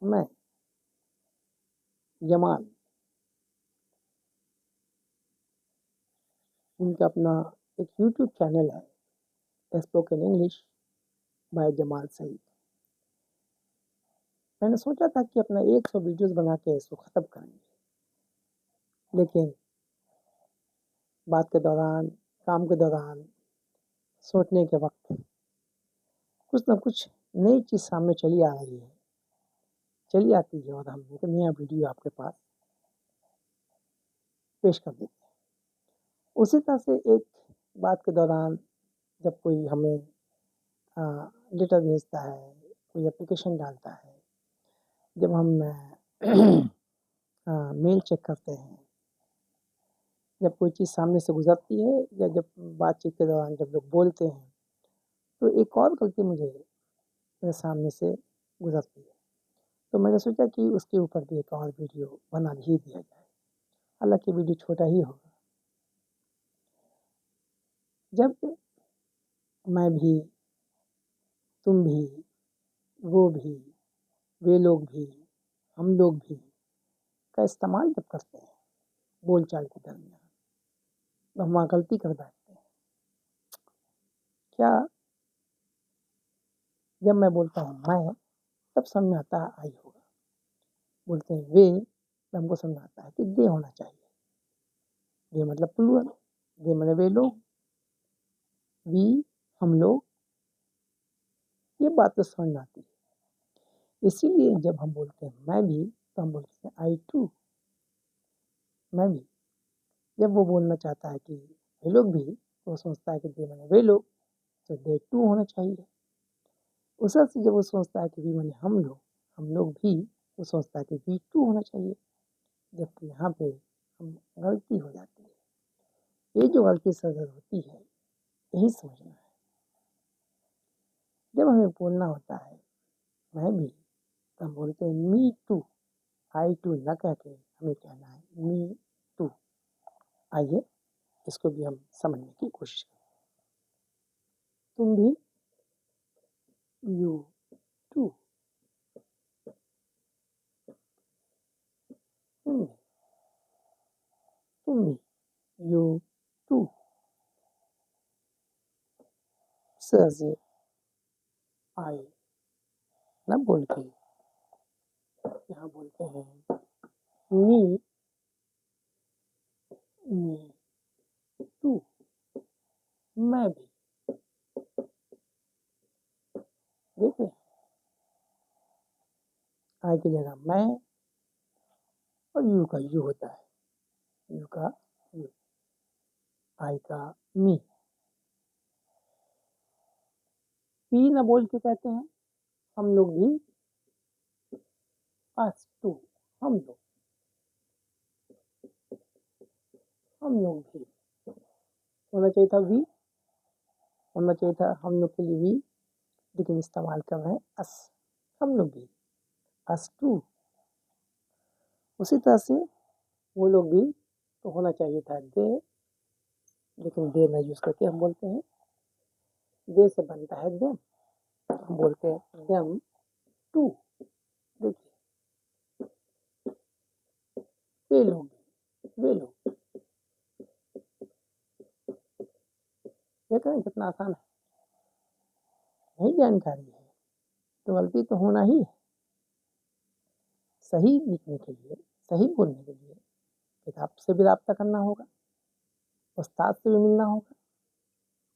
मैं जमाल, इनका अपना एक यूट्यूब चैनल है spoken English by Jamal Saeed. मैंने सोचा था कि अपना 100 वीडियोस बना के इसको ख़त्म करेंगे, लेकिन बात के दौरान, काम के दौरान, सोचने के वक्त कुछ ना कुछ नई चीज़ सामने चली आ रही है, चली आती है और हम एक नया वीडियो आपके पास पेश कर देते हैं। उसी तरह से एक बात के दौरान जब कोई हमें लेटर भेजता है, कोई एप्लीकेशन डालता है, जब हम मेल चेक करते हैं, जब कोई चीज़ सामने से गुजरती है या जब बातचीत के दौरान जब लोग बोलते हैं, तो एक और गलती मुझे मेरे सामने से गुजरती है। तो मैंने सोचा कि उसके ऊपर भी एक और वीडियो बना ही दिया जाए, हालांकि वीडियो छोटा ही होगा। जब मैं भी, तुम भी, वो भी, वे लोग भी, हम लोग भी का इस्तेमाल जब करते हैं बोलचाल के दरमियान, तो हम वहाँ गलती कर बैठते हैं। क्या जब मैं बोलता हूँ मैं, तब समझ में आता है आई होगा। बोलते हैं वे, तो हमको समझ में आता है कि दे होना चाहिए। दे मतलब प्लूरल, दे मतलब वे लोग, वी हम लोग, ये बात तो समझ में आती है। इसीलिए जब हम बोलते हैं मैं भी, तो हम बोलते हैं आई टू, मैं भी। जब वो बोलना चाहता है कि वे लोग भी, तो वो सोचता है कि दे माने वे लोग, तो दे टू होना चाहिए। उस वक्त से जब वो सोचता है कि वी माने हम लोग भी, वो सोचता है कि वी टू होना चाहिए। जबकि यहाँ पे हम गलती हो जाती है। ये जो गलती सदर होती है, यही समझना है। जब हमें बोलना होता है मैं भी, तो हम बोलते हैं मी टू, आई टू न कह के हमें कहना है मी टू। आइए इसको भी हम समझने की कोशिश करें। तुम भी, यू टू, तुम भी, तुम भी, यू टू। से आई न बोल के यहाँ बोलते हैं मी, मी टू, मैं भी। देखिए आई की जगह मैं और यू का यू होता है, यू का यू, आई का मी। पी न बोल के कहते हैं हम लोग भी, अस टू, हम लोग, हम लोग भी। होना चाहिए था वी, होना चाहिए था हम लोग के लिए वी, लेकिन इस्तेमाल कर रहे हैं अस, हम लोग भी, अस टू। उसी तरह से वो लोग भी, तो होना चाहिए था दे, लेकिन दे न यूज करके हम बोलते हैं दे से बनता है देम, हम बोलते हैं देम टू। देखिए वे लोग, वे लोग, देखा कितना आसान है। नहीं जानकारी है तो गलती तो होना ही है। सही लिखने के लिए, सही बोलने के लिए किताब से भी रब्ता करना होगा, उस्ताद से भी मिलना होगा,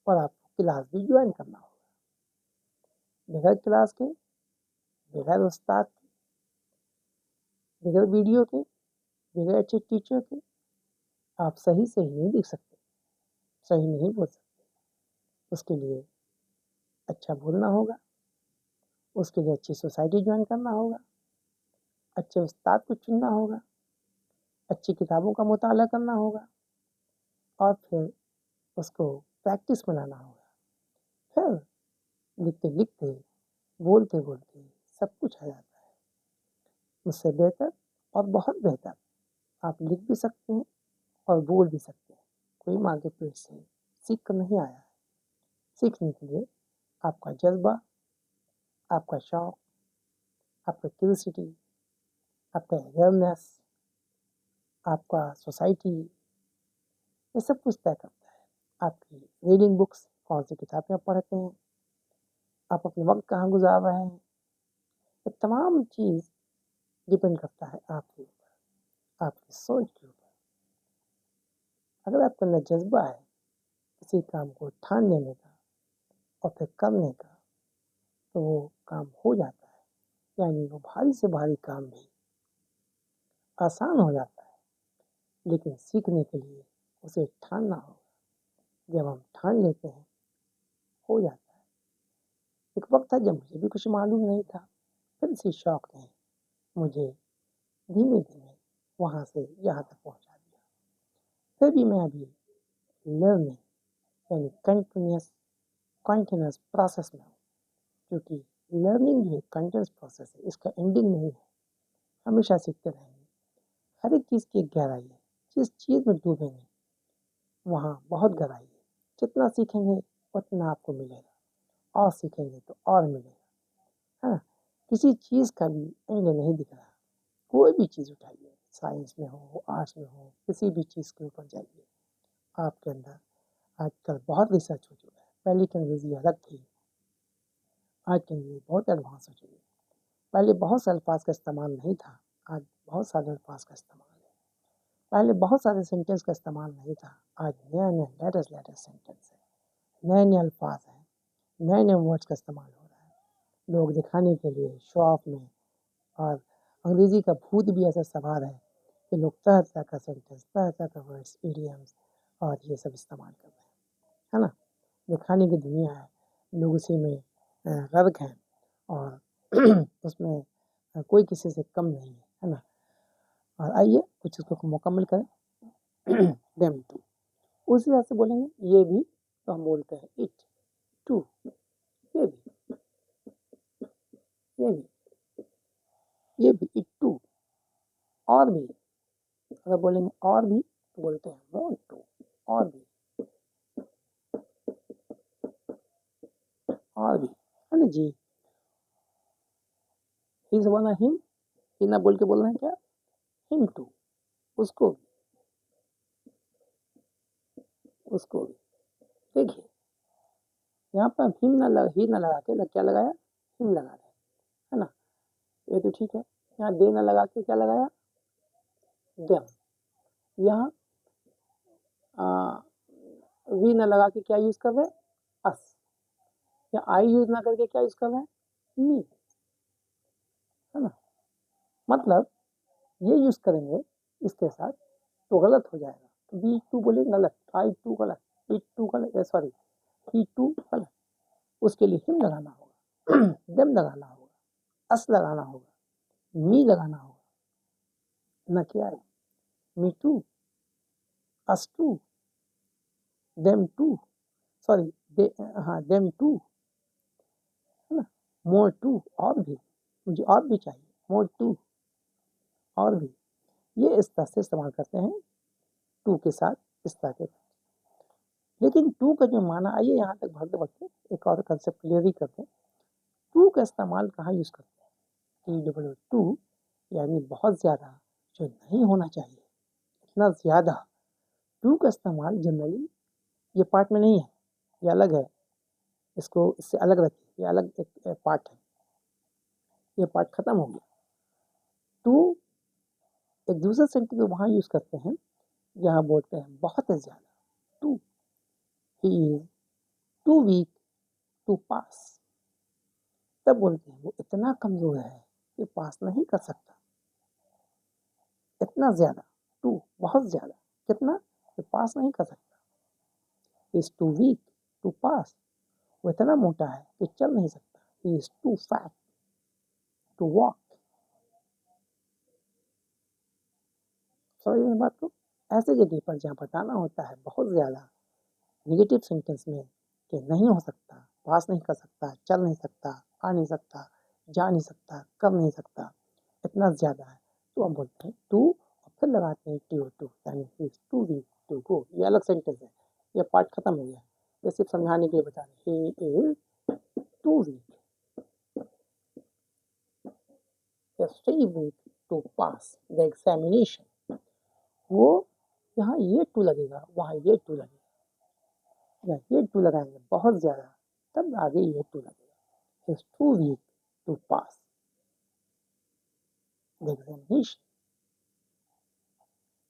और आपको क्लास भी ज्वाइन करना होगा। बगैर क्लास के, बगैर उस्ताद के, बगैर वीडियो के, बगैर अच्छे टीचर के आप सही से ही नहीं लिख सकते, सही नहीं बोल सकते। उसके लिए अच्छा बोलना होगा, उसके लिए अच्छी सोसाइटी ज्वाइन करना होगा, अच्छे उस्ताद को चुनना होगा, अच्छी किताबों का मुताला करना होगा, और फिर उसको प्रैक्टिस बनाना होगा। फिर लिखते लिखते, बोलते बोलते सब कुछ आ जाता है। उससे बेहतर और बहुत बेहतर आप लिख भी सकते हैं और बोल भी सकते हैं। कोई मार्केट प्लेस से सीख कर नहीं आया है। सीखने के लिए आपका जज्बा, आपका शौक, आपका क्यूरियोसिटी, आपका अवेयरनेस, आपका सोसाइटी, ये सब कुछ तय करता है। आपकी रीडिंग बुक्स, कौन सी किताबें आप पढ़ते हैं, आप अपना वक्त कहाँ गुजार रहे हैं, ये तमाम चीज़ डिपेंड करता है आपके ऊपर, आपकी सोच के ऊपर। अगर आपके अंदर जज्बा है किसी काम को ठान लेने का और फिर करने का, तो वो काम हो जाता है, यानी वो भारी से भारी काम भी आसान हो जाता है। लेकिन सीखने के लिए उसे ठानना होगा। जब हम ठान लेते हैं, हो जाता है। एक वक्त था जब मुझे भी कुछ मालूम नहीं था, फिर इसी शौक ने मुझे धीमे धीमे वहाँ से यहाँ तक पहुँचा दिया। फिर भी मैं अभी लर्निंग यानी कंटिन्यूस प्रोसेस में हूँ, क्योंकि लर्निंग जो है कंटिन्यूस प्रोसेस है, इसका एंडिंग नहीं है, हमेशा सीखते रहेंगे। हर एक चीज़ की एक गहराई है, जिस चीज़ में डूबेंगे वहाँ बहुत गहराई है। जितना सीखेंगे उतना आपको मिलेगा, और सीखेंगे तो और मिलेगा। हाँ, किसी चीज़ का भी एंड नहीं दिख रहा। कोई भी चीज़ उठाइए, साइंस में हो, आर्ट्स में हो, किसी भी चीज़ के ऊपर जाइए, आपके अंदर आजकल बहुत रिसर्च हो चुका है। पहले की अंग्रेजी अलग थी, आज की अंग्रेजी बहुत एडवांस हो चुकी है। पहले बहुत से अल्फाज का इस्तेमाल नहीं था, आज बहुत सारे अल्फाज का इस्तेमाल है। पहले बहुत सारे सेंटेंस का इस्तेमाल नहीं था, आज नया नया लेटेस्ट सेंटेंस है, नए नए अल्फाज हैं, नए नए वर्ड्स का इस्तेमाल हो रहा है। लोग दिखाने के लिए शो ऑफ में, और अंग्रेजी का भूत भी ऐसा सवार है कि लोग तरह तरह का सेंटेंस, तरह तरह का वर्ड्स, इडियम्स और ये सब इस्तेमाल कर रहे हैं, है ना। दिखाने की दुनिया है, लोग उसी में गर्क हैं, और उसमें कोई किसी से कम नहीं है ना। और आइए कुछ इसको मुकम्मल करें। देम टू, उसी तरह से बोलेंगे ये भी, तो हम बोलते हैं इट टू, ये भी, ये भी, ये भी, इट टू। और भी, अगर बोलेंगे और भी तो बोलते हैं मोर टू, और भी, और भी, है ना जी। ही से बोलना हिम, ही ना बोल के बोलना है क्या, हिम टू, उसको भी, उसको भी। देखिए यहाँ पर हिम ना लगा, ही ना लगा के क्या लगाया, हिम लगा रहे, है ना। ये तो ठीक है। यहाँ दे ना लगा के क्या लगाया, देम। यहाँ वी ना लगा के क्या यूज कर रहे हैं, अस। या आई यूज ना करके क्या यूज कर रहे हैं, मी, है ना। मतलब ये यूज करेंगे इसके साथ तो गलत हो जाएगा, तो बी टू बोले गलत, आई टू गलत, इट टू गलत, सॉरी ही टू गलत। उसके लिए हिम लगाना होगा, देम लगाना होगा, अस लगाना होगा, मी लगाना होगा, ना क्या है, me too, us too, them too, sorry हाँ देम टू, है ना। मोर टू, और भी, मुझे और भी चाहिए, मोर टू, और भी। ये इस तरह से इस्तेमाल करते हैं टू के साथ, इस तरह के। लेकिन टू का जो माना, आइए यहाँ तक बढ़ते बढ़ते एक और कंसेप्ट क्लियर ही करते हैं। टू का इस्तेमाल कहाँ यूज करते हैं, टी डबल टू, यानी बहुत ज़्यादा जो नहीं होना चाहिए, इतना ज़्यादा। टू का इस्तेमाल जनरली ये पार्ट में नहीं है, ये अलग है, इसको इससे अलग रखिए, ये अलग एक पार्ट है, ये पार्ट खत्म हो गया। टू एक दूसरे सेंटेंस में वहाँ यूज करते हैं जहाँ बोलते हैं बहुत ज़्यादा, too, he is too weak to pass. तब बोलते हैं वो इतना कमजोर है कि पास नहीं कर सकता, इतना ज्यादा, टू बहुत ज्यादा, कितना कि पास नहीं कर सकता। Is too weak to pass, वो इतना मोटा है कि चल नहीं सकता। Is too fat to walk. समझ में बात को। ऐसे जगह पर जहाँ बताना होता है बहुत ज्यादा निगेटिव सेंटेंस में कि नहीं हो सकता, पास नहीं कर सकता, चल नहीं सकता, आ नहीं सकता, जा नहीं सकता, कर नहीं सकता, इतना ज़्यादा है, तो हम बोलते हैं टू, और फिर लगाते हैं टी ओ टू, यानी he is too weak to go. ये अलग सेंटेंस है, ये पार्ट खत्म हो गया। ये सिर्फ समझाने के लिए बता रहे, he is too weak. stay weak to pass the examination. वो यहाँ ये टू लगेगा, वहाँ ये टू लगेगा, या ये टू लगाएंगे बहुत ज़्यादा, तब आगे ये टू लगेगा. He is too weak to pass the examination.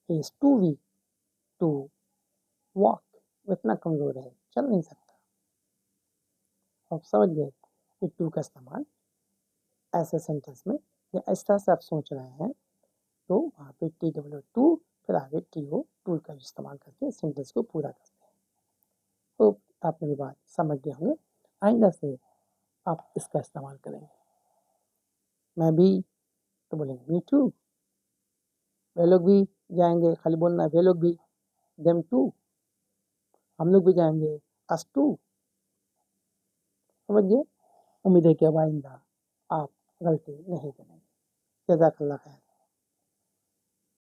He is too weak to walk. वो इतना कमज़ोर है, चल नहीं सकता. आप समझ गए कि टू का इस्तेमाल ऐसे सेंटेंस में या इस तरह से आप सोच रहे हैं तो वहाँ पे TW2 फिर आगे TO टू का इस्तेमाल करके सेंटेंस को पूरा करते हैं. तो आप मेरी बात समझ गए होंगे. आइंदा से आप इसका इस्तेमाल करेंगे. मैं भी तो बोलेंगे मी टू. वे लोग भी जाएंगे, खाली बोलना है वे लोग भी, देम टू. हम लोग भी जाएंगे, अस टू. समझ गए. उम्मीद है कि अब आइंदा आप गलती नहीं करेंगे. जज़ाकल्लाह खैर.